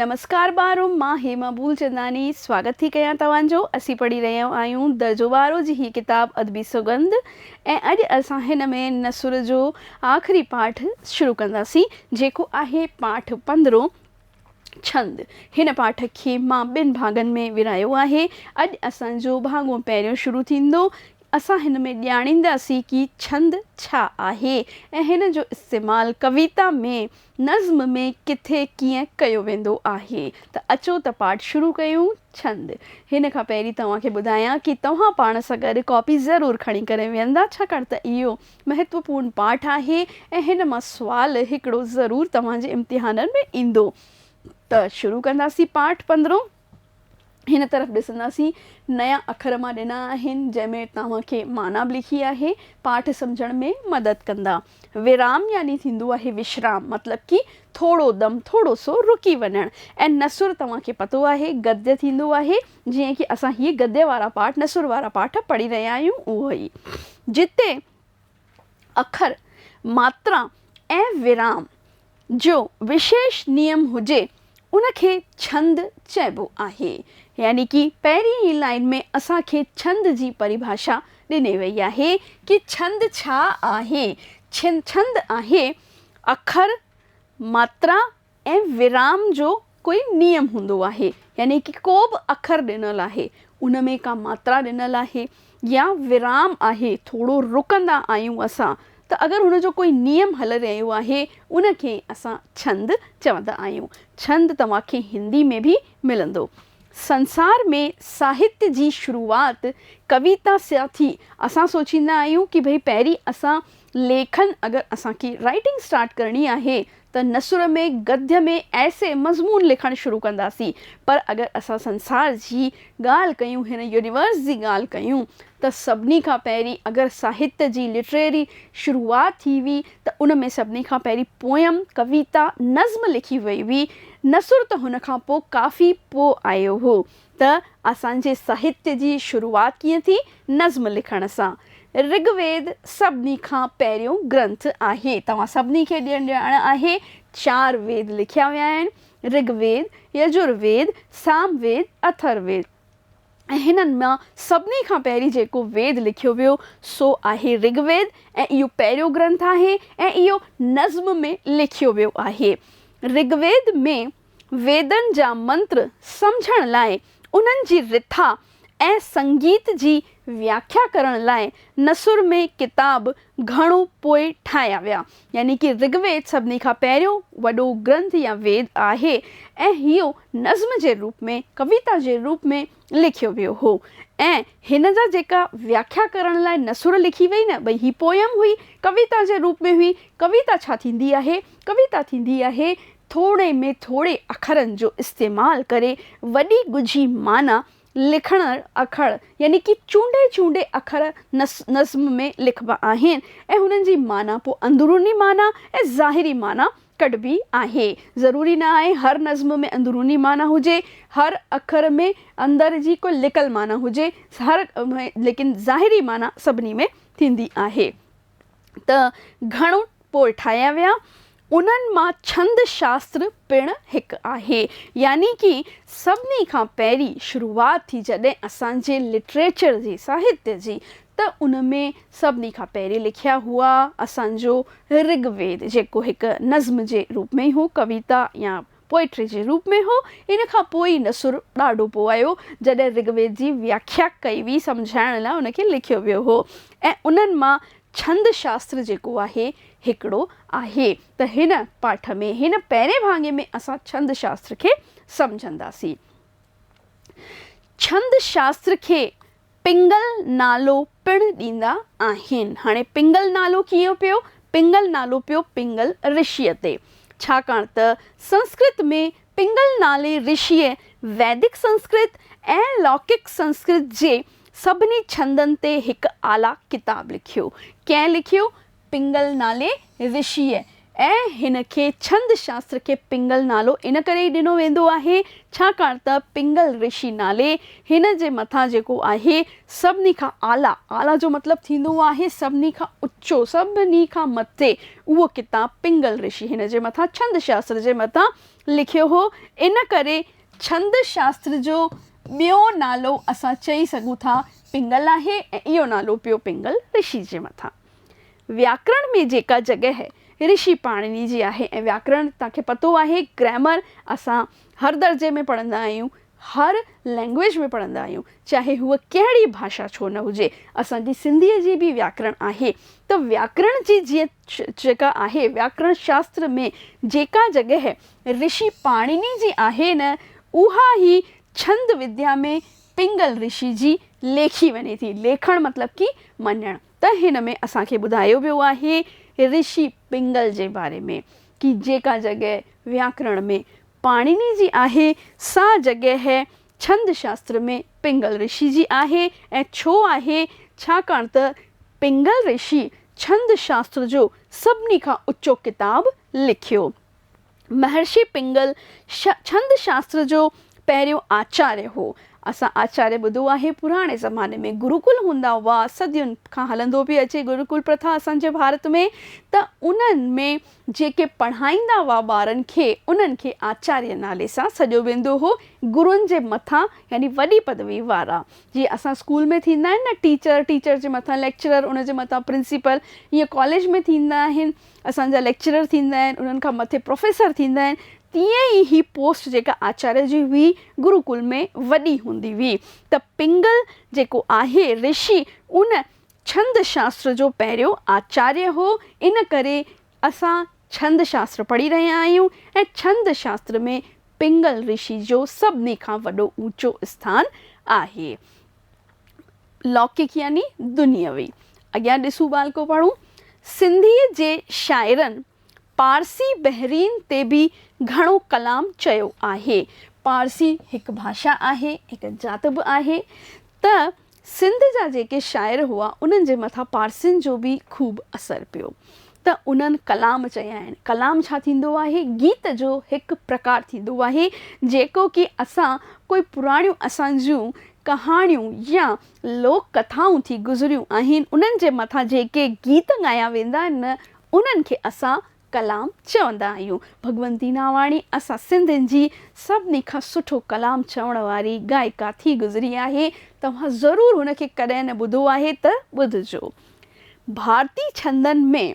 नमस्कार ॿारो, मां हेमा भूलचंदानी स्वागत थी कयां तव्हांजो। असीं पढ़ी रहिया आहियूं दर्जो 12 जी ही किताब अदबी सौगंध ऐं अॼु असां हिन में नसुर जो आख़िरी पाठ शुरू कंदासीं, जेको आहे पाठ 15 छंद। हिन पाठ खे मां ॿिनि भागनि में विरायो आहे। अॼु असांजो भाॻो पहिरियों शुरू थींदो। असां हिन में ॼाणींदासीं कि छंद छा आहे ऐं हिन जो इस्तेमालु कविता में नज़्म में किथे कीअं कयो वेंदो आहे। त अचो त पाठ शुरू कयूं। छंद। हिन खां पहिरीं तव्हांखे ॿुधायां कि तव्हां पाण सां गॾु कॉपी ज़रूरु खणी करे वेंदा, छाकाणि त इहो महत्वपूर्ण पाठ आहे ऐं हिन मां सुवाल हिकिड़ो ज़रूरु तव्हांजे इम्तिहाननि में ईंदो। त शुरू कंदासीं पाठ 15। हिन तरफ़ ॾिसंदासीं, नया अखर मां ॾिना आहिनि जंहिंमें तव्हांखे माना बि लिखी आहे, पाठ सम्झण में मदद कंदा। विराम यानी थींदो आहे विश्राम, मतिलबु कि थोरो दम, थोरो सो रुकी वञणु। ऐं नसुर तव्हांखे पतो आहे गद्य थींदो आहे, जीअं कि असां हीअ गद्य वारा पाठ, नसुर वारा पाठ पढ़ी रहिया आहियूं। उहो ई जिते अखर, मात्रा ऐं विराम जो विशेष नियम हुजे उनखे छंद चइबो आहे। यानी कि पहिरीं ई लाइन में असांखे छंद जी परिभाषा ॾिनी वई आहे कि छंद छा आहे। छंद आहे अखर, मात्रा ऐं विराम जो कोई नियम हूंदो आहे। यानी कि को बि अखर ॾिनल आहे, उन में का मात्रा ॾिनल आहे या विराम आहे, थोरो रुकंदा आहियूं असां, त अगरि हुनजो कोई नियम हल रहियो आहे उनखे असां छंद चवंदा आहियूं। छंद तव्हांखे हिंदी में बि मिलंदो। संसार में साहित्य जी शुरूआति कविता सां थी। असां सोचींदा आहियूं कि भई पहिरीं असां लेखन, अगरि असांखे राइटिंग स्टार्ट करणी आहे त नसुर में, गद्य में ऐसे मज़मून लिखणु शुरू कंदासीं। पर अगरि असां संसार जी ॻाल्हि कयूं, हिन यूनिवर्स जी ॻाल्हि कयूं, त सभिनी खां पहिरीं अगरि साहित्य जी लिटरेरी शुरूआति थी हुई त उन में सभिनी खां पहिरीं पोयम, कविता, नज़्म लिखी वई हुई। नसुर त हुन खां पोइ काफ़ी पोइ आयो हो। त असांजे साहित्य जी शुरूआति कीअं थी? नज़्म लिखण सां। ऋग्वेद सभिनी खां पहिरियों ग्रंथ आहे। तव्हां सभिनी खे ॼाण आहे 4 वेद लिखिया विया आहिनि: ऋग्वेद, यजुर्वेद, सामवेद, अथर्ववेद। ऐं हिननि मां सभिनी खां पहिरीं जेको वेद लिखियो वियो सो आहे ऋग्वेद, ऐं इहो पहिरियों ग्रंथ आहे ऐं इहो नज़्म में लिखियो वियो आहे। ऋग्वेद में वेदनि जा मंत्र सम्झण लाइ, उन्हनि जी रिथा ऐं संगीत जी व्याख्या करण लाइ नसुर में किताब घणो पोइ ठाहिया विया। यानी कि ऋग्वेद सभिनी खां पहिरियों वॾो ग्रंथ या वेद आहे ऐं इहो नज़्म जे रूप में, कविता जे रूप में लिखियो वियो हो। ऐं हिन जा जेका व्याख्या करण लाइ नसुर लिखी वई न, भई ही पोयम हुई, कविता जे रूप में हुई। कविता छा थींदी आहे? कविता थींदी आहे थोरे में थोरे अखरनि जो इस्तेमालु करे वॾी ॻुझी माना लिखण अखर, यानी कि चूंडे चूंडे अखर नज़्म में लिखबा आहिनि ऐं हुननि जी माना पोइ अंदरूनी माना ऐं ज़ाहिरी माना कढबी आहे। ज़रूरी न आहे हर नज़्म में अंदरूनी माना हुजे, हर अखर में अंदर जी कोई लिकल माना हुजे, लेकिन ज़ाहिरी माना सभिनी में थींदी आहे। त घणो पोइ ठाहिया विया। उन्हनि मां छंद शास्त्र पिणु हिकु आहे। यानी कि सभिनी खां पहिरीं शुरूआति थी जॾहिं असांजे लिटरेचर जी, साहित्य जी, त उन में सभिनी खां पहिरीं लिखिया हुआ असांजो ऋग्वेद, जेको हिकु नज़्म जे रूप में हो, कविता या पोइट्री जे रूप में हो। इन खां पोइ नसुर ॾाढो पोइ आयो जॾहिं ऋग्वेद जी व्याख्या कई हुई, सम्झाइण लाइ उनखे लिखियो वियो हो। ऐं उन्हनि मां छंद शास्त्र जेको आहे हिकिड़ो आहे। त हिन पाठ में, हिन पहिरें भाङे में असां छंद शास्त्र खे सम्झंदासीं। छंद शास्त्र खे पिंगल नालो पिणु ॾींदा आहिनि। हाणे पिंगल नालो कीअं पियो? पिंगल नालो पियो पिंगल ऋषिअ ते, छाकाणि त संस्कृत में पिंगल नाले ऋषिअ वैदिक संस्कृत ऐं लौकिक संस्कृत जे सभिनी छंदनि ते हिकु आला किताब लिखियो। कंहिं लिखियो? पिंगल नाले ऋषिअ। ऐं हिन खे छंद शास्त्र खे पिंगल नालो इन करे ई ॾिनो वेंदो आहे छाकाणि त पिंगल ऋषि नाले हिन जे मथां जेको आहे सभिनी खां आला, आला जो मतिलबु थींदो आहे सभिनी खां उचो, सभिनी खां मथे, उहो किताबु पिंगल ऋषि हिन जे मथां, छंद शास्त्र जे मथां लिखियो हो। इन करे छंद शास्त्र जो ॿियो नालो असां चई सघूं था पिंगल आहे ऐं इहो नालो पियो पिंगल ऋषि जे मथां। व्याकरण में जेका जॻह ऋषि पाणिनी जी आहे ऐं व्याकरण तव्हांखे पतो आहे ग्रामर असां हर दर्जे में पढ़ंदा आहियूं, हर लैंग्वेज में पढ़ंदा आहियूं, चाहे हूअ कहिड़ी भाषा छो न हुजे। असांजी सिंधीअ जी बि व्याकरण आहे। त व्याकरण जी जीअं जेका आहे व्याकरण शास्त्र में जेका जॻह ऋषि पाणिनी जी आहे न उहा ई छंद विद्या में पिंगल ऋषि जी लेखी वञे थी। लेखण मतिलबु की मञणु। त हिन में असांखे ॿुधायो वियो आहे ऋषि पिंगल जे बारे में कि जेका जॻह व्याकरण में पाणिनी जी आहे सा जॻह छंद शास्त्र में पिंगल ऋषि जी आहे। ऐं छो आहे? छाकाणि त पिंगल ऋषि छंद शास्त्र जो सभिनी खां ऊचो किताब लिखियो। महर्षि पिंगल छंद शास्त्र जो पहिरियों आचार्य हो। असां आचार्य ॿुधो आहे पुराणे ज़माने में गुरुकुल हूंदा हुआ, सदियुनि खां हलंदो बि अचे गुरुकुल प्रथा असांजे भारत में। त उन्हनि में जेके पढ़ाईंदा हुआ ॿारनि खे उन्हनि खे आचार्य नाले सां सॾियो वेंदो हो। गुरुनि जे मथां यानी वॾी पदवी वारा, जीअं असां स्कूल में थींदा आहिनि न टीचर, टीचर जे मथां लेक्चरर, उन जे मथां प्रिंसिपल, ईअं कॉलेज में थींदा आहिनि असांजा लेक्चरर थींदा आहिनि, उन्हनि खां मथे प्रोफेसर थींदा आहिनि। तीअं ई ही पोस्ट जेका आचार्य जी हुई गुरुकुल में वॾी हूंदी हुई। त पिंगल जेको आहे ऋषि उन छंद शास्त्र जो पहिरियों आचार्य हो। इन करे असां छंद शास्त्र पढ़ी रहिया आहियूं ऐं छंद शास्त्र में पिंगल ऋषि जो सभिनी खां वॾो ऊंचो स्थान आहे। लौकिक यानी दुनियावी। अॻियां ॾिसूं बालको पढ़ूं। सिंधीअ जे शाइरनि पारसी बहरीन ते बि घणो कलाम चयो आहे। पारसी हिकु भाषा आहे, हिकु जात बि आहे। त सिंध जा जेके शाइर हुआ उन्हनि जे मथां पारसियुनि जो बि ख़ूब असरु पियो। त उन्हनि कलाम चया आहिनि। कलाम छा थींदो आहे? गीत जो हिकु प्रकार थींदो आहे जेको कि असां कोई पुराणियूं असांजूं कहाणियूं या लोक कथाऊं थी गुज़रियूं आहिनि उन्हनि जे मथां जेके गीत ॻाया वेंदा आहिनि न उन्हनि खे असां कलाम चवंदा आहियूं। भगवंती नावाणी असां सिंधियुनि जी सभिनी खां सुठो कलाम चवण वारी गायिका थी गुज़री आहे। तव्हां ज़रूरु हुनखे कॾहिं न ॿुधो आहे त ॿुधिजो। भारती छंदनि में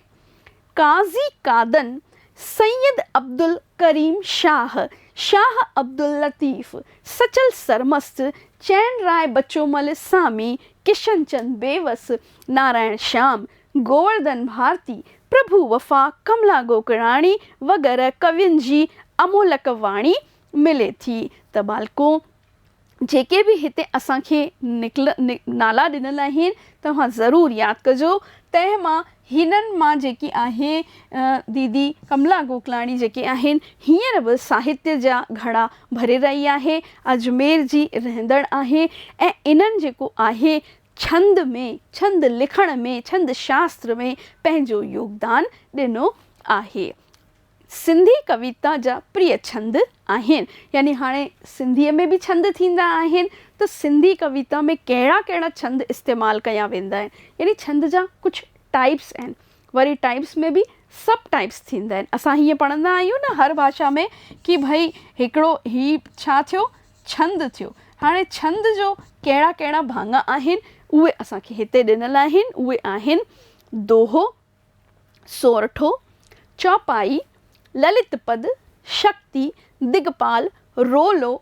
काज़ी कादन सैयद अब्दुल करीम शाह, शाह अब्दुल लतीफ़, सचल सरमस्त, चैन राय बचोमल सामी, किशन चंद बेवस, नारायण श्याम, गोवर्धन भारती, प्रभु वफ़ा, कमला गोकराणी वग़ैरह कवियुनि जी अमोलक वाणी मिले थी। त बालको जेके बि हिते असांखे नाला ॾिनल आहिनि तव्हां ज़रूरु यादि कजो। तंहिं मां हिननि मां जेकी आहे दीदी कमला गोकलाणी जेके आहिनि हींअर बि साहित्य जा घड़ा भरे रही आहे, अजमेर जी रहंदड़ आहे ऐं इन्हनि जेको आहे छंद में, छंद लिखण में, छंद शास्त्र में पंहिंजो योगदान ॾिनो आहे। सिंधी कविता जा प्रिय छंद आहिनि। यानी हाणे सिंधीअ में बि छंद थींदा आहिनि त सिंधी कविता में कहिड़ा कहिड़ा छंद इस्तेमालु कया वेंदा आहिनि। यानी छंद जा कुझु टाइप्स आहिनि। वरी टाइप्स में बि सब टाइप्स थींदा आहिनि। असां हीअं पढ़ंदा आहियूं न हर भाषा में कि भई हिकिड़ो ही छा थियो, छंद थियो। हाणे छंद जो कहिड़ा कहिड़ा भाङा आहिनि उहे असांखे हिते ॾिनल आहिनि। उहे आहिनि दोहो, सोरठो, चौपाई, ललित पद, शक्ति, दिगपाल, रोलो,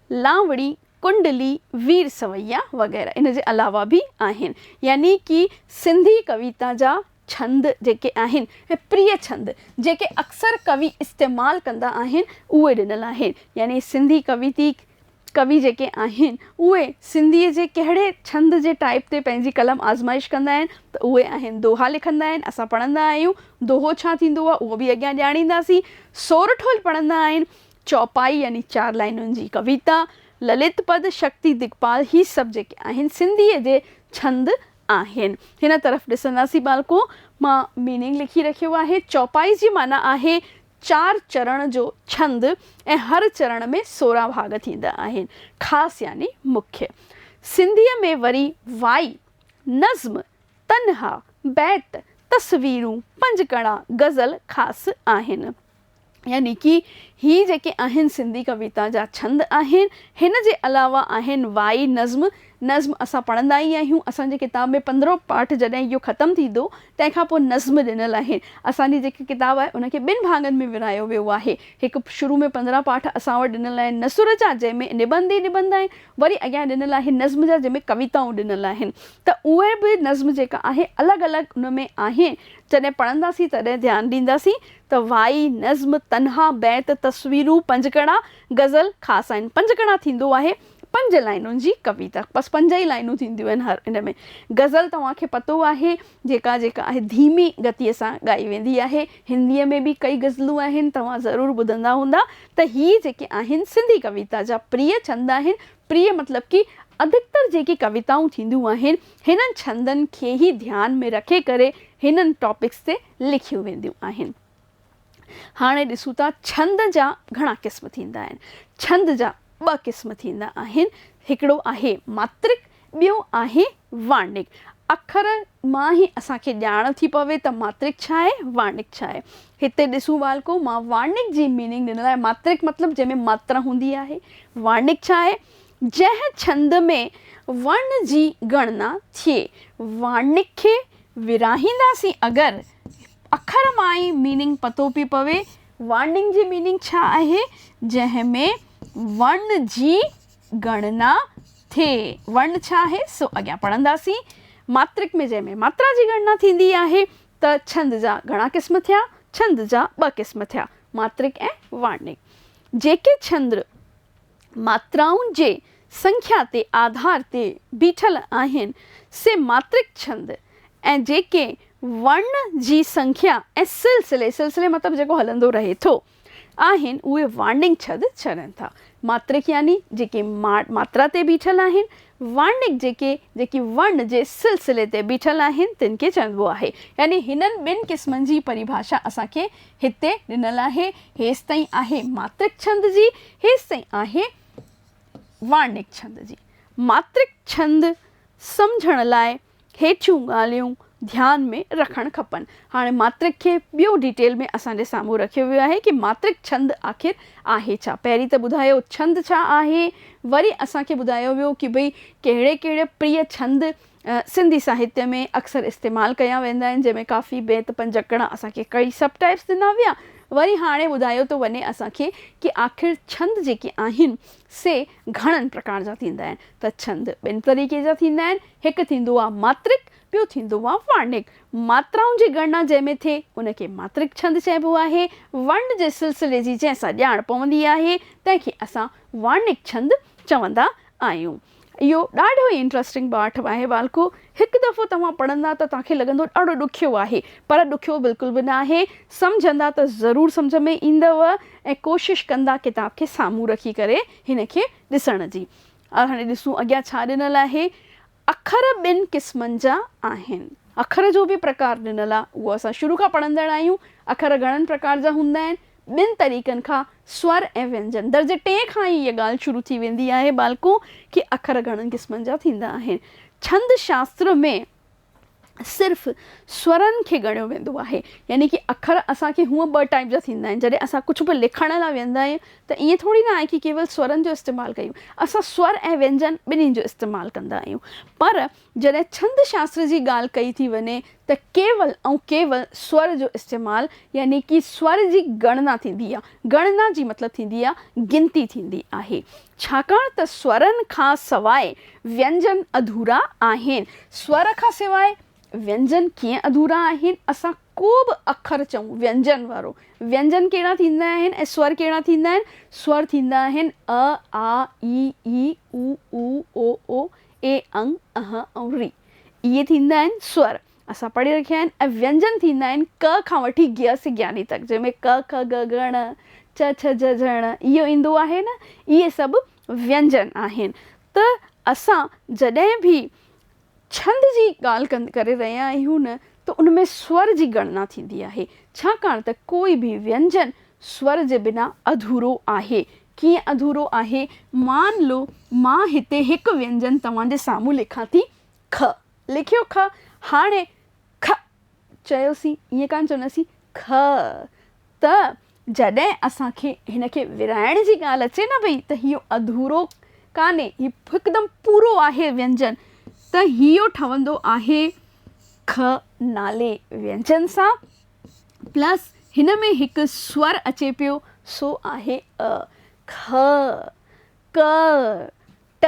लावड़ी, कुंडली, वीर सवैया वग़ैरह। इन जे अलावा बि आहिनि। यानी कि सिंधी कविता जा छंद जेके आहिनि ऐं प्रिय छंद जेके अक्सर कवि इस्तेमालु कंदा आहिनि उहे ॾिनल आहिनि। यानी सिंधी कवि जेके आहिनि उहे सिंधीअ जे कहिड़े छंद जे टाइप ते पंहिंजी कलम आज़माइश कंदा आहिनि त उहे आहिनि दोहा लिखंदा आहिनि। असां पढ़ंदा आहियूं दोहो छा थींदो आहे उहो बि अॻियां ॼाणींदासीं। सोरठो पढ़ंदा आहिनि, चौपाई यानी 4 लाइनुनि जी कविता, ललित पद, शक्ति, दिगपाल ही सभु जेके आहिनि सिंधीअ जे छंद आहिनि। हिन तरफ़ ॾिसंदासीं बालको। मां मीनिंग लिखी रखियो आहे। चौपाई जी माना आहे 4 चरण जो छंद ऐं हर चरण में 16 भाग थींदा आहिनि। ख़ासि यानी मुख्य। सिंधीअ में वरी वाई, नज़्म, तनहा, बैत, तस्वीरूं, पंजकड़ा, गज़ल ख़ासि आहिनि। यानी कि ही जेके आहिनि सिंधी कविता जा छंद आहिनि। हिन जे अलावा आहिनि वाई नज़्म। नज़्म असां पढ़ंदा ई आहियूं। असांजे किताब में 15 पाठ जॾहिं इहो ख़तमु थींदो तंहिंखां पोइ नज़्म ॾिनल आहिनि। असांजी जेकी किताब आहे उनखे 2 भाङनि में विरायो वियो आहे। हिकु शुरू में 15 पाठ असां वटि ॾिनल आहिनि नसुर जा, जंहिंमें निबंध ई निबंध आहिनि। वरी अॻियां ॾिनल आहिनि नज़्म जा, जंहिंमें कविताऊं ॾिनल आहिनि। त उहे बि नज़्म जेका आहे अलॻि अलॻि उन में आहे। जॾहिं पढ़ंदासीं तॾहिं ध्यानु ॾींदासीं त वाई नज़्म तनहा बैत तस्वीरूं पंजकड़ा गज़ल ख़ासि आहिनि। पंजकड़ा थींदो आहे 5 लाइनुनि जी कविता, बसि 5 ई लाइनूं थींदियूं आहिनि हर इन में। गज़ल तव्हांखे पतो आहे जेका आहे धीमी गतीअ सां ॻाई वेंदी आहे। हिंदीअ में बि कई गज़लूं आहिनि, तव्हां ज़रूरु ॿुधंदा हूंदा। त ही जेके आहिनि सिंधी कविता जा प्रिय छंद आहिनि। प्रिय मतिलबु कि अधिकतर जेकी कविताऊं थींदियूं आहिनि हिननि छंदनि खे ई ध्यान में रखे करे हिननि टॉपिक्स ते लिखियूं वेंदियूं आहिनि। हाणे ॾिसूं था छंद जा घणा क़िस्म थींदा आहिनि। छंद जा 2 क़िस्म थींदा आहिनि। हिकिड़ो आहे मात्रिक, ॿियो आहे वार्णिक। अखर मां ई असांखे ॼाण थी पवे त मात्रिक छा आहे, वार्णिक छा आहे। हिते ॾिसूं बालको, मां वार्णिक जी मीनिंग ॾिनल आहे। मात्रिक मतिलबु जंहिंमें मात्रा हूंदी आहे। वार्णिक छा आहे, जंहिं छंद में वर्ण जी गणना थिए। वार्णिक खे विराहींदासीं अगरि, अखर मां ई मीनिंग पतो पई पवे। वार्णिक जी मीनिंग छा आहे, जंहिंमें वर्ण जी गणना थिए। वर्ण छा आहे सो अॻियां पढ़ंदासीं। मात्रिक में जंहिंमें मात्रा जी गणना थींदी आहे। त छंद जा घणा क़िस्म थिया, छंद जा 2 क़िस्म थिया, मात्रिक ऐं वार्णिक। जेके छंद मात्राउनि जे संख्या ते आधार ते बीठल आहिनि से मात्रिक छंद, ऐं जेके वर्ण जी संख्या ऐं सिलसिले मतिलबु जेको हलंदो रहे थो आहिनि उहे वार्णिक छंद चवनि था। मात्रिक यानी जेके मात्रा ते बीठल आहिनि, वार्णिक जेकी वर्ण जे सिलसिले ते बीठल आहिनि तिन खे चइबो आहे। यानी हिननि 2 क़िस्मनि जी परिभाषा असांखे हिते ॾिनल आहे। हेसि ताईं आहे मात्रिक छंद जी, हेसि ताईं आहे वार्णिक छंद जी। मात्रिक छंद सम्झण लाइ हेठियूं ॻाल्हियूं ध्यान में रखणु खपनि। हाणे मात्रिक खे ॿियो डिटेल में असांजे साम्हूं रखियो वियो आहे कि मात्रिक छंद आख़िर आहे छा। पहिरीं त ॿुधायो छंद छा आहे, वरी असांखे ॿुधायो वियो कि भई कहिड़े कहिड़े प्रिय छंद सिंधी साहित्य में अक्सर इस्तेमालु कया वेंदा आहिनि, जंहिंमें काफ़ी बैत पंजकड़ा असांखे कई सब टाइप्स ॾिना विया। वरी हाणे ॿुधायो थो वञे असांखे कि आख़िर छंद जेके आहिनि से घणनि प्रकार जा थींदा आहिनि। त छंद 2 तरीक़े जा थींदा आहिनि। हिकु थींदो आहे मात्रिक, ॿियो थींदो आहे वार्णिक। मात्राउनि जी गणना जंहिंमें थिए उनखे मात्रिक छंद चइबो आहे। वर्ण जे सिलसिले जी जंहिंसां ॼाण पवंदी आहे तंहिंखे असां वार्णिक छंद चवंदा आहियूं। इहो ॾाढो ई इंट्रस्टिंग पाठ आहे बालको। हिकु दफ़ो तव्हां पढ़ंदा त तव्हांखे लॻंदो ॾाढो ॾुखियो आहे, पर ॾुखियो बिल्कुलु बि न आहे। सम्झंदा त ज़रूरु सम्झ में ईंदव ऐं कोशिशि कंदा किताब खे साम्हूं रखी करे हिन खे ॾिसण जी। हाणे ॾिसूं अॻियां छा ॾिनल आहे। अखर 2 क़िस्मनि जा आहिनि। अखर जो बि प्रकार ॾिनल आहे, उहो असां शुरू खां पढ़ंदड़ आहियूं। अखर घणनि प्रकार जा हूंदा आहिनि, 2 तरीक़नि खां, स्वर ऐं व्यंजन। दर्जे 3 खां ई इहा ॻाल्हि शुरू थी वेंदी आहे बालको कि अखर घणनि क़िस्मनि जा थींदा आहिनि। छंद शास्त्र में सिर्फ़ु स्वरनि खे ॻणियो वेंदो आहे। यानी कि अखर असांखे हूअं 2 टाइप जा थींदा आहिनि। जॾहिं असां कुझु बि लिखण लाइ वेंदा आहियूं त ईअं थोरी न आहे कि केवल स्वरनि जो इस्तेमालु कयूं, असां स्वर ऐं व्यंजन ॿिन्हिनि जो इस्तेमालु कंदा आहियूं। पर जॾहिं छंद शास्त्र जी ॻाल्हि कई थी वञे त केवल स्वर जो इस्तेमालु, यानी कि स्वर जी गणना थींदी आहे। गणना जी मतिलबु थींदी आहे गिनती थींदी आहे। छाकाणि त स्वरनि खां सवाइ व्यंजन अधूरा आहिनि। स्वर खां सवाइ व्यंजन कीअं अधूरा आहिनि। असां को बि अखर चऊं व्यंजन वारो, व्यंजन कहिड़ा थींदा आहिनि ऐं स्वर कहिड़ा थींदा आहिनि। स्वर थींदा आहिनि अ, आ, ई, ऊ, ओ, ओ, ए, अंग, अह ऐं री। इहे थींदा आहिनि स्वर, असां पढ़े रखिया आहिनि। ऐं व्यंजन थींदा आहिनि क खां वठी ॻ से ज्ञानी तक, जंहिंमें क, ख, ग, ॻ, च, छ, ज, झ इहो ईंदो आहे न। इहे सभु व्यंजन आहिनि। त असां जॾहिं बि छंद जी ॻाल्हि करे रहिया आहियूं न त उनमें स्वर जी गणना थींदी आहे। छाकाणि त कोई बि व्यंजन स्वर जे बिना अधूरो आहे। कीअं अधूरो आहे, मान लो मां हिते हिकु व्यंजन तव्हांजे साम्हूं लिखां थी ख, लिखियो ख। हाणे ख चयोसीं, ईअं कान चवंदासीं ख, त जॾहिं असांखे हिनखे विराइण जी ॻाल्हि अचे न भई त इहो अधूरो कान्हे, हीउ हिकदमि पूरो आहे व्यंजन, त इहो ठहंदो आहे ख नाले व्यंजन सां प्लस हिन में हिकु स्वर अचे पियो, सो आहे अ। ख, क, ट,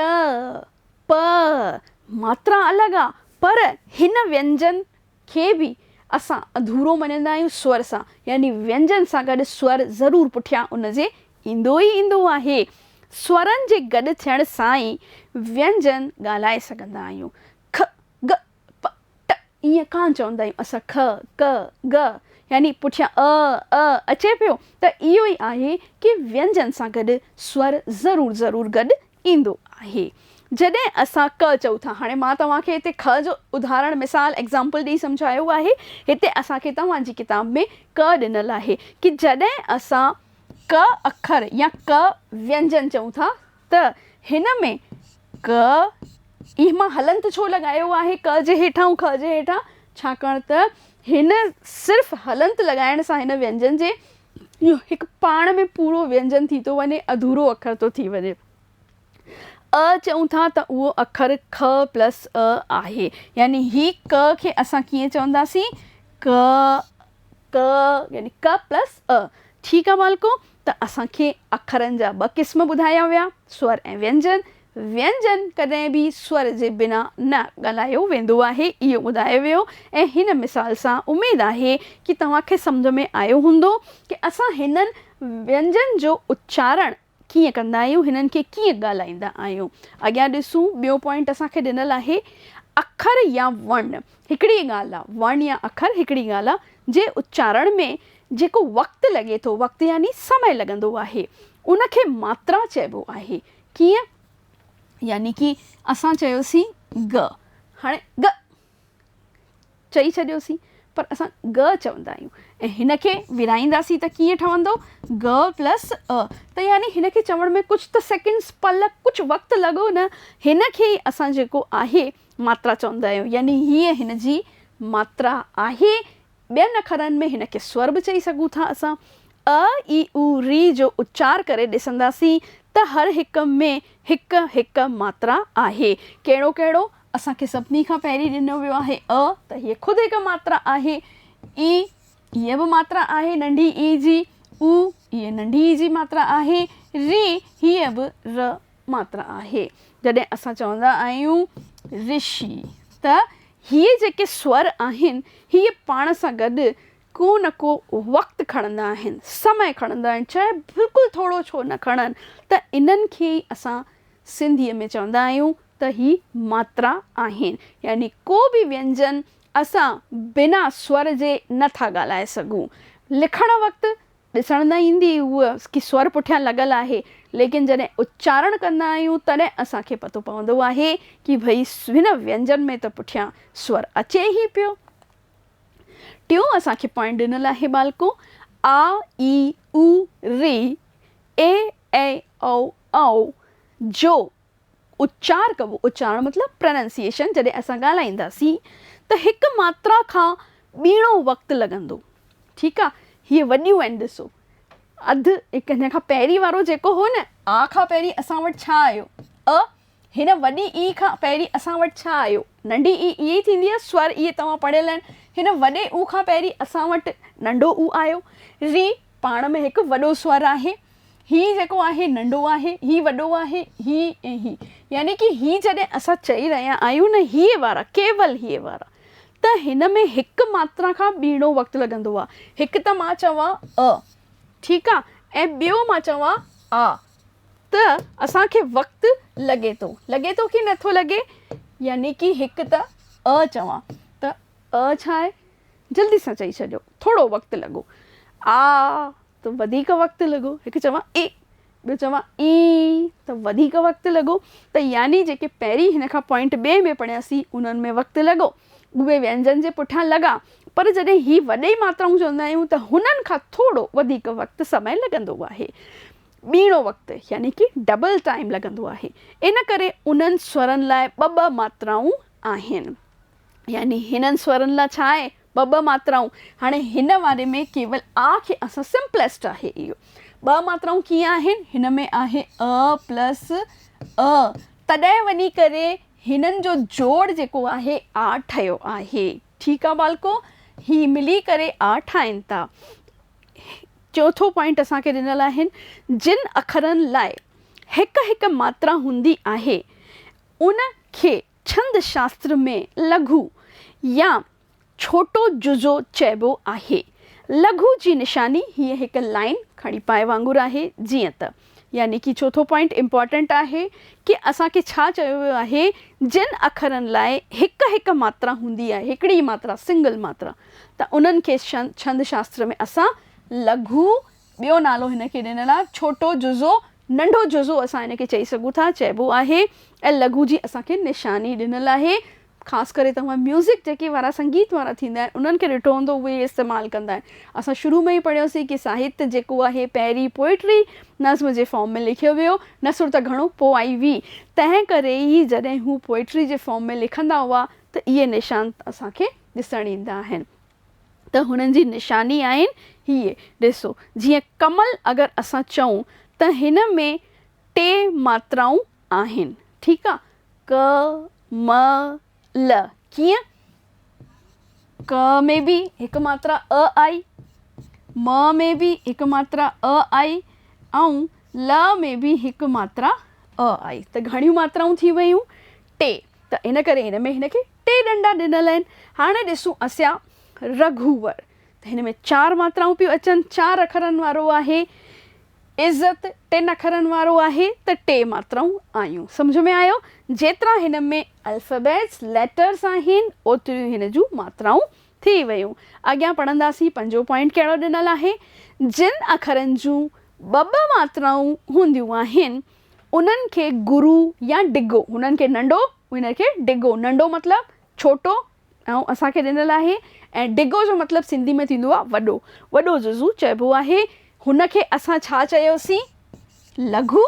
प, मात्रा अलॻि आहे पर हिन व्यंजन खे बि असां अधूरो मञंदा आहियूं स्वर सां, यानी व्यंजन सां गॾु स्वर ज़रूरु पुठियां उनजे ईंदो ई ईंदो आहे। स्वरनि जे गॾु थियण सां ई व्यंजन ॻाल्हाए सघंदा आहियूं। ख, ग, प, ट ईअं कान चवंदा आहियूं असां ख, क, ग, यानी पुठियां अ अचे पियो, त इहो ई आहे कि व्यंजन सां गॾु स्वर ज़रूरु गॾु ईंदो आहे। जॾहिं असां क चऊं था, हाणे मां तव्हांखे हिते ख जो उदाहरण मिसाल एग्ज़ाम्पल ॾेई सम्झायो आहे। हिते असांखे तव्हांजी किताब में क ॾिनल आहे कि जॾहिं असां क अखर या क व्यंजन चऊं था त हिन में क ई मां हलंत छो लॻायो आहे क जे हेठां ऐं ख जे हेठां, छाकाणि त हिन सिर्फ़ु हलंत लॻाइण सां हिन व्यंजन जे इहो हिकु पाण में पूरो व्यंजन थी थो वञे, अधूरो अखर थो थी वञे। अ चऊं था त उहो अखर ख प्लस अ आहे, यानी ही क खे असां कीअं चवंदासीं क यानी क प्लस अ। ठीकु आहे बालको, त असांखे अखरनि जा ॿ क़िस्म ॿुधाया विया, स्वर ऐं व्यंजन। व्यंजन कॾहिं बि स्वर जे बिना न ॻाल्हायो वेंदो आहे, इहो ॿुधायो वियो। ऐं हिन मिसाल सां उमेदु आहे कि तव्हांखे सम्झ में आयो हूंदो कि असां हिननि व्यंजन जो उच्चारण कीअं कंदा आहियूं, हिननि खे कीअं ॻाल्हाईंदा आहियूं। अॻियां ॾिसूं, ॿियो पॉइंट असांखे ॾिनल आहे अखर या वर्ण। हिकिड़ी ॻाल्हि आहे, वर्ण या अखर हिकिड़ी ॻाल्हि आहे, जे उच्चारण में जेको वक़्तु लॻे थो, वक़्तु यानी समय लॻंदो आहे, उनखे मात्रा चइबो आहे। कीअं, यानी कि असां चयोसीं ग, हाणे ग चई छॾियोसीं पर असां ग चवंदा आहियूं ऐं हिनखे विराईंदासीं त कीअं ठहंदो ग प्लस अ, त यानी हिनखे चवण में कुझु त सेकेंड्स पल कुझु वक़्तु लॻो न, हिनखे ई असां जेको आहे मात्रा चवंदा आहियूं, यानी हीअ हिन जी मात्रा आहे। ॿियनि अखरनि में हिनखे स्वर बि चई सघूं था असां। अ ई उ री जो उच्चार करे ॾिसंदासीं त हर हिक में हिकु हिकु मात्रा आहे। कहिड़ो कहिड़ो, असांखे सभिनी खां पहिरीं ॾिनो वियो आहे अ, त हीअ ख़ुदि हिकु मात्रा आहे। ई, हीअ बि मात्रा आहे नंढी ई जी। उ, हीअ नंढी ई जी मात्रा आहे। री, हीअ बि र मात्रा आहे। जॾहिं असां चवंदा आहियूं ऋषि, त हीअ जेके स्वर आहिनि हीअ पाण सां गॾु को न को वक़्तु खणंदा आहिनि, समय खणंदा आहिनि, चाहे बिल्कुलु थोरो छो न खणनि, त इन्हनि खे ई असां सिंधीअ में चवंदा आहियूं त ही मात्रा आहिनि। यानी को बि व्यंजन असां बिना स्वर जे नथा ॻाल्हाए सघूं। लिखण वक़्तु ॾिसण न ईंदी उहा कि स्वर पुठियां लॻल आहे, लेकिन जॾहिं उच्चारण कंदा आहियूं तॾहिं असांखे पतो पवंदो आहे कि भई हिन व्यंजन में त पुठियां स्वर अचे ई पियो। टियों असांखे पॉइंट ॾिनल आहे बालको, आ ई उ री ए ऐ औ औ जो उच्चार कबो, उच्चारण मतिलबु प्रोनाउंसिएशन, जॾहिं असां ॻाल्हाईंदासीं त हिकु मात्रा खां ॿीणो वक़्तु लॻंदो। ठीकु आहे, हीअ वॾियूं आहिनि, ॾिसो अधु हिकु हिन खां पहिरीं वारो जेको हो न, आ खां पहिरीं असां वटि छा आयो अ, हिन वॾी ई खां पहिरीं असां वटि छा आयो, नंढी ई इहा ई थींदी आहे स्वर, इहे तव्हां पढ़ियल आहिनि। हिन वॾे ऊ खां पहिरीं असां वटि नंढो ऊ आयो। री पाण में हिकु वॾो स्वर आहे, ही जेको आहे नंढो आहे, ही वॾो आहे, ही ऐं ही, यानी कि ही जॾहिं असां चई रहिया आहियूं न हीअ वारा, केवल हीअ वारा, त हिन में हिकु मात्रा खां ॿीणो वक़्तु लॻंदो आहे। हिकु त मां चवां अ, ठीकु आहे, ऐं ॿियो मां चवां आ, त असांखे वक़्तु लॻे थो कि नथो लॻे, यानी कि हिकु त अ चवां त अ छा आहे, जल्दी सां चई छॾियो, थोरो वक़्तु लॻो। आ त वधीक वक़्तु लॻो। हिकु चवां ए, ॿियो चवां ई, त वधीक वक़्तु लॻो। त यानी जेके पहिरीं हिन खां पॉइंट ॿिए में पढ़ियासीं उन्हनि में वक़्तु लॻो, उहे व्यंजन जे पुठियां लॻा, पर जॾहिं ही वॾे मात्राऊं चवंदा आहियूं त हुननि खां थोरो वधीक वक़्तु समय लॻंदो आहे, ॿीणो वक़्तु, यानी कि डबल टाइम लॻंदो आहे। इन करे उन्हनि स्वरनि लाइ ॿ ॿ मात्राऊं आहिनि, यानी हिननि स्वरनि लाइ छा आहे ॿ मात्राऊं। हाणे हिन वारे में केवल आ खे असां सिंपलेस्ट आहे इहो। 2 मात्राऊं कीअं आहिनि, हिन में आहे अ प्लस अ, तॾहिं वञी करे हिननि जो जोड़ जेको आहे आ ठहियो आहे। ठीकु आहे बालको, ही मिली करे आ ठाहिनि था। चौथो पॉइंट असांखे ॾिनल आहिनि, जिन अखरनि लाइ हिकु मात्रा हूंदी आहे उन खे छंद शास्त्र में लघु या छोटो जुज़ो चइबो आहे। लघु जी निशानी हीअ हिकु लाइन खड़ी पाए वांगुरु आहे। जीअं त यानी कि चौथो पॉइंट इम्पॉर्टेंट आहे कि असांखे छा चयो वियो आहे, जिन अखरनि लाइ हिकु मात्रा हूंदी आहे, हिकिड़ी मात्रा सिंगल मात्रा, त उन्हनि खे छंद शास्त्र में असां लघु, ॿियो नालो हिन खे ॾिनल आहे छोटो जुज़ो, नंढो जुज़ो असां हिन खे चई सघूं था, चइबो आहे। ऐं लघु जी असांखे निशानी ॾिनल आहे। ख़ासि करे तव्हां म्यूज़िक जेके वारा संगीत वारा थींदा आहिनि उन्हनि खे ॾिठो हूंदो, उहे इस्तेमालु कंदा आहिनि। असां शुरू में ई पढ़ियोसीं कि साहित्य जेको आहे पहिरीं पोइट्री नज़्म जे फॉर्म में लिखियो वियो, नसुर त घणो पोइ आई हुई। तंहिं करे ई जॾहिं हू पोइट्री जे फॉर्म में लिखंदा हुआ त इहे निशान असांखे ॾिसणु ईंदा आहिनि। त हुननि जी निशानी आहिनि हीअ, ॾिसो जीअं कमल अगरि असां चऊं त हिन में 3 मात्राऊं आहिनि। ठीकु आहे, क म ल। कीअं, क में बि हिकु मात्रा अ आई, म में बि हिकु मात्रा अ आई, ऐं ल में बि हिकु मात्रा अ आई। त घणियूं मात्राऊं थी वियूं, 3। त इन करे हिन में हिन खे 3 डंडा ॾिनल आहिनि। हाणे ॾिसूं असां रघुवर, त हिन में 4 मात्राऊं पियूं अचनि, 4 अखरनि वारो आहे। इज़त 3 अखरनि वारो आहे, त 3 मात्राऊं आयूं। सम्झ में आयो, जेतिरा हिन में अल्फ़ाबेट्स लेटर्स आहिनि ओतिरियूं हिन जूं मात्राऊं थी वियूं। अॻियां पढ़ंदासीं। 5 पॉइंट कहिड़ो ॾिनल आहे, जिन अखरनि जूं 2 मात्राऊं हूंदियूं आहिनि उन्हनि खे गुरु या डिघो, हुननि खे नंढो, हिन खे डिघो, नंढो मतिलबु छोटो ऐं असांखे ॾिनल आहे, ऐं डिघो जो मतिलबु सिंधी में थींदो आहे वॾो, वॾो जुज़ो चइबो आहे। हुनखे असां छा चयोसीं, लघु।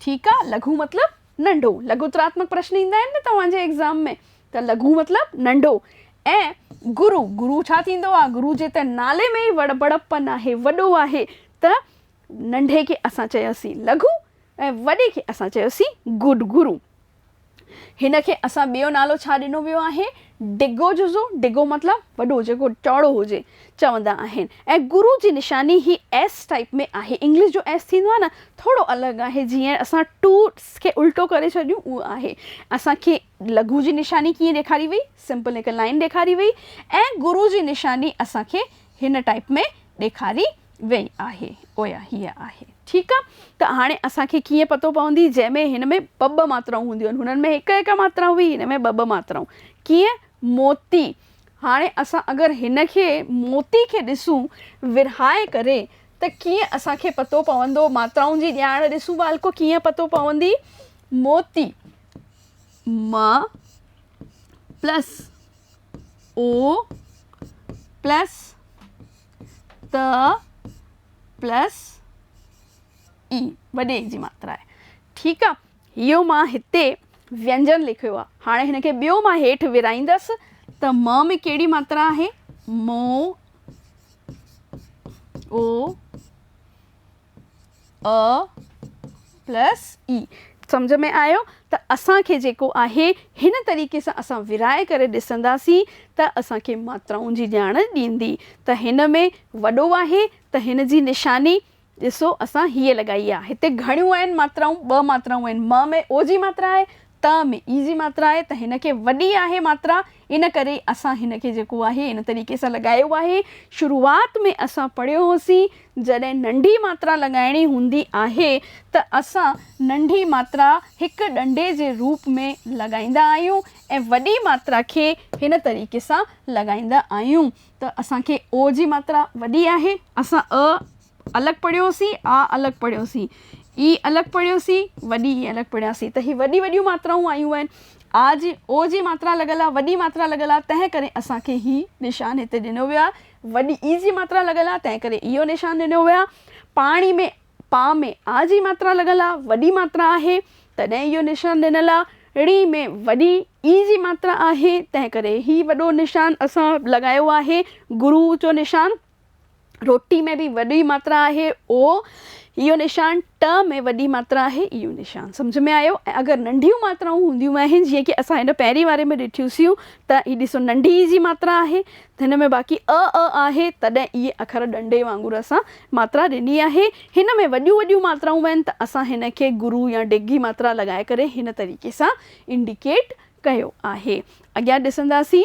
ठीकु आहे, लघु मतिलबु नंढो। लघुत्रात्मक प्रश्न ईंदा आहिनि न तव्हांजे एग्ज़ाम में, त लघु मतिलबु नंढो। ऐं गुरु, गुरु छा थींदो आहे, गुरु जे त नाले में ई बड़प्पन आहे, वॾो आहे। त नंढे खे असां चयोसीं लघु ऐं वॾे खे असां चयोसीं गुरु। हिन खे असां ॿियो नालो छा ॾिनो वियो आहे, डिघो जुज़ो। डिघो मतिलबु वॾो, जेको चौड़ो हुजे, चवंदा आहिनि। ऐं गुरु जी निशानी ही एस टाइप में आहे। इंग्लिश जो एस थींदो आहे न, थोरो अलॻि आहे। जीअं असां टू खे उल्टो करे छॾियूं, उहो आहे। असांखे लघु जी निशानी कीअं ॾेखारी वई, सिंपल हिकु लाइन ॾेखारी वई, ऐं गुरु जी निशानी असांखे हिन टाइप में ॾेखारी वई आहे। ओया हीअ आहे। ठीकु आहे, त हाणे असांखे कीअं पतो पवंदी, जंहिंमें हिन में 2 मात्राऊं हूंदियूं आहिनि, हुननि में हिकु मात्रा हुई, हिन में 2 मात्राऊं। कीअं, मोती। हाणे असां अगरि हिन खे मोती खे ॾिसूं विरहाए करे, त कीअं असांखे पतो पवंदो, मात्राउनि जी ॼाण ॾिसूं बालको कीअं पतो पवंदी। मोती म प्लस ओ प्लस त प्लस ई, वॾे जी मात्रा आहे। ठीकु आहे, इहो मां हिते व्यंजन लिखियो आहे। हाणे हिन खे ॿियो मां हेठि विराईंदसि, त म में कहिड़ी मात्रा आहे, मो ओ अ प्लस ई। सम्झ में आयो, त असांखे जेको आहे हिन तरीक़े सां असां विराए करे ॾिसंदासीं त असांखे मात्राउनि जी ॼाण ॾींदी। त हिन में वॾो आहे, त हिन जी निशानी ॾिसो असां हीअ लॻाई आहे। हिते घणियूं आहिनि मात्राऊं, 2 मात्राऊं आहिनि। म में ओ जी मात्रा आहे, त में ई जी मात्रा आहे, त हिन खे वॾी आहे मात्रा, इन करे असां हिन खे जेको आहे इन तरीक़े सां लॻायो आहे। शुरूआत में असां पढ़ियो होसीं, जॾहिं नंढी मात्रा लॻाइणी हूंदी आहे त असां नंढी मात्रा हिकु डंडे जे रूप में लॻाईंदा आहियूं ऐं वॾी मात्रा खे हिन तरीक़े सां लॻाईंदा आहियूं। त असांखे ओ जी मात्रा वॾी आहे, असां अ अलॻि पढ़ियोसीं, आ अलॻि पढ़ियोसीं, ई अलॻि पढ़ियोसीं, वॾी ई अलॻि पढ़ियासीं। त ही वॾियूं मात्राऊं आयूं आहिनि। आ जी ओ जी मात्रा लॻल आहे, वॾी मात्रा लॻल आहे, तंहिं करे असांखे ही निशान हिते ॾिनो वियो आहे। वॾी ई जी मात्रा लॻल आहे, तंहिं करे इहो निशान ॾिनो वियो आहे। पाणी में पा में आ जी मात्रा लॻल आहे, वॾी मात्रा आहे, तॾहिं इहो निशान ॾिनल आहे। ड़ी में वॾी ई जी मात्रा आहे, तंहिं करे ही वॾो निशान असां लॻायो आहे गुरु जो निशान। रोटी में बि वॾी मात्रा आहे ओ, इहो निशान। ट में वॾी मात्रा आहे, इहो निशान। सम्झ में आयो? ऐं अगरि नंढियूं मात्राऊं हूंदियूं आहिनि, जीअं की असां हिन पहिरीं वारे में ॾिठियूंसीं, त ही ॾिसो नंढी ई जी मात्रा आहे, त हिन में बाक़ी आहे, तॾहिं इहे अखर ॾंडे वांगुरु असां मात्रा ॾिनी आहे। हिन में वॾियूं वॾियूं मात्राऊं आहिनि, त असां हिन खे गुरु या डिघी मात्रा लॻाए करे हिन तरीक़े सां इंडिकेट कयो आहे। अॻियां ॾिसंदासीं।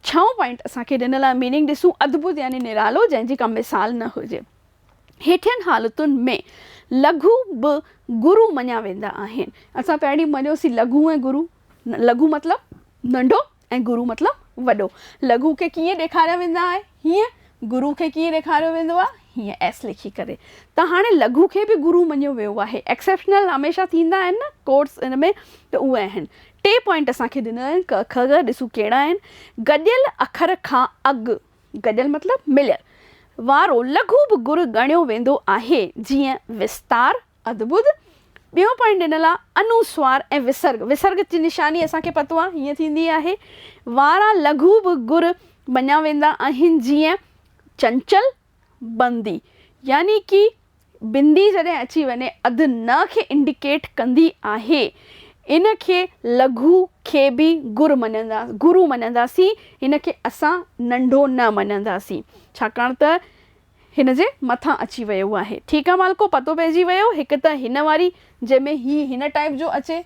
6 पॉइंट असांखे ॾिनल आहे, मीनिंग ॾिसूं। अद्भुत यानी निरालो, जंहिंजी का मिसाल न हुजे। हेठियनि हालतुनि में लघु बि गुरु मञिया वेंदा आहिनि। असां पहिरीं मञियोसीं लघु ऐं गुरु। लघु मतिलबु नंढो ऐं गुरु मतिलबु वॾो। लघु खे कीअं ॾेखारिया वेंदा आहे? हीअं। गुरु खे कीअं ॾेखारियो वेंदो आहे? हीअं, एस लिखी करे। त हाणे लघु खे बि गुरु मञियो वियो आहे। एक्सेप्शनल हमेशह थींदा आहिनि न कोर्स इन में, त उहे आहिनि। 3 पॉइंट असांखे ॾिनल आहिनि, क ख ग, ॾिसूं कहिड़ा आहिनि। गॾियल अखर खां अॻु, गॾियल मतिलबु मिलियल वारो लघु बि गुरु ॻणियो वेंदो आहे, जीअं विस्तार, अद्भुत। ॿियो पॉइंट ॾिनल आहे अनुस्वार ऐं विसर्ग। विसर्ग जी निशानी असांखे पतो आहे, हीअं थींदी आहे। वारा लघु बि गुरु मञिया वेंदा आहिनि, जीअं चंचल, बंदी। यानी कि बिंदी जॾहिं अची वञे, अधु न खे इंडिकेट कंदी आहे। इन खे लघु खे बि गुरु मञंदासीं, हिन खे असां नंढो न मञंदासीं, छाकाणि त हिन जे मथां अची वियो आहे। ठीकु आहे मालिको, पतो पइजी वियो। हिकु त हिन वारी जंहिंमें हिन टाइप जो अचे,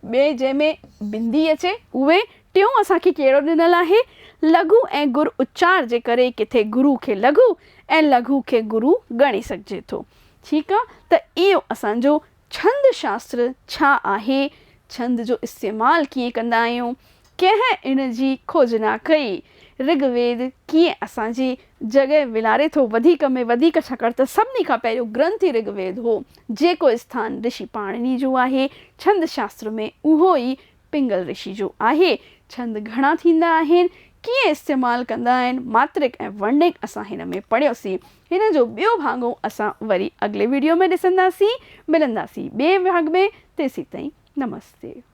ॿिए जंहिंमें बिंदी अचे, उहे। टियों असांखे कहिड़ो ॾिनल आहे? लघु ऐं गुरु उच्चार जे करे किथे गुरु खे लघु ऐं लघु खे गुरु ॻणी सघिजे थो। ठीकु आहे, त इहो असांजो छंद शास्त्र छा आहे, छंद जो इस्तेमालु कीअं कंदा आहियूं, कंहिं इन जी खोजना कई, ऋग्वेद कीअं असांजी जॻह विलारे थो वधीक में वधीक, छाकाणि त सभिनी खां पहिरियों ग्रंथ ई ऋग्वेद हो, जेको स्थान ऋषि पाणिनी जो आहे। छंद शास्त्र में उहो ई पिंगल ऋषि जो आहे। छंद घणा थींदा आहिनि, कीअं इस्तेमालु कंदा आहिनि, मात्रिक ऐं वर्णिक असां हिन में पढ़ियोसीं। हिन जो ॿियो भाङो असां वरी अॻिले वीडियो में ॾिसंदासीं। मिलंदासीं ॿिए भाग में। तेसीं ताईं नमस्ते।